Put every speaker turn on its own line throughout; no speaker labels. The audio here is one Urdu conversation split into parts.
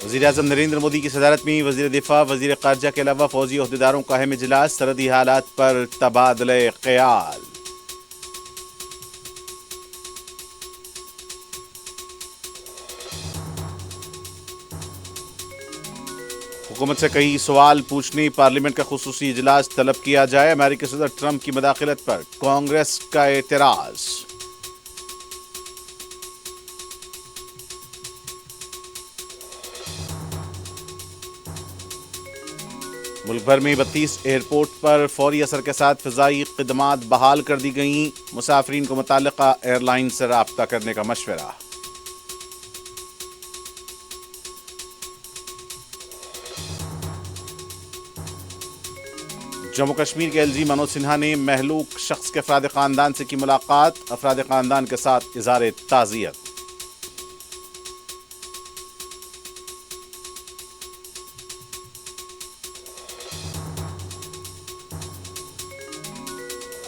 وزیراعظم نریندر مودی کی صدارت میں وزیر دفاع وزیر خارجہ کے علاوہ فوجی عہدیداروں کا اہم اجلاس، سرحدی حالات پر تبادلہ خیال۔ حکومت سے کئی سوال پوچھنے پارلیمنٹ کا خصوصی اجلاس طلب کیا جائے، امریکی صدر ٹرمپ کی مداخلت پر کانگریس کا اعتراض۔ ملک بھر میں 32 ایئرپورٹ پر فوری اثر کے ساتھ فضائی خدمات بحال کر دی گئیں، مسافرین کو متعلقہ ایئر لائن سے رابطہ کرنے کا مشورہ۔ جموں کشمیر کے ایل جی منوج سنہا نے مہلوک شخص کے افراد خاندان سے کی ملاقات، افراد خاندان کے ساتھ اظہار تعزیت۔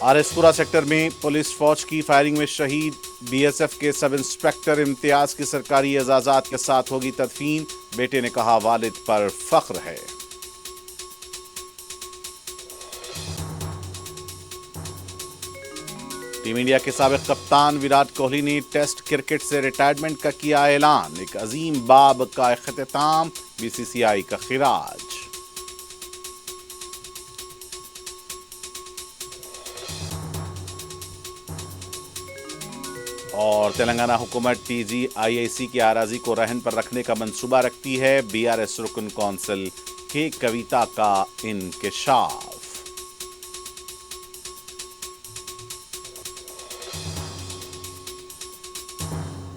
آر ایس پورہ سیکٹر میں پولیس فوج کی فائرنگ میں شہید بی ایس ایف کے سب انسپکٹر امتیاز کی سرکاری اعزازات کے ساتھ ہوگی تدفین، بیٹے نے کہا والد پر فخر ہے۔ ٹیم انڈیا کے سابق کپتان وراٹ کوہلی نے ٹیسٹ کرکٹ سے ریٹائرمنٹ کا کیا اعلان، ایک عظیم باب کا اختتام، بی سی سی آئی کا خراج۔ اور تلنگانہ حکومت ٹی جی آئی آئی سی کی اراضی کو رہن پر رکھنے کا منصوبہ رکھتی ہے، بی آر ایس رکن کونسل کے کویتا کا انکشاف۔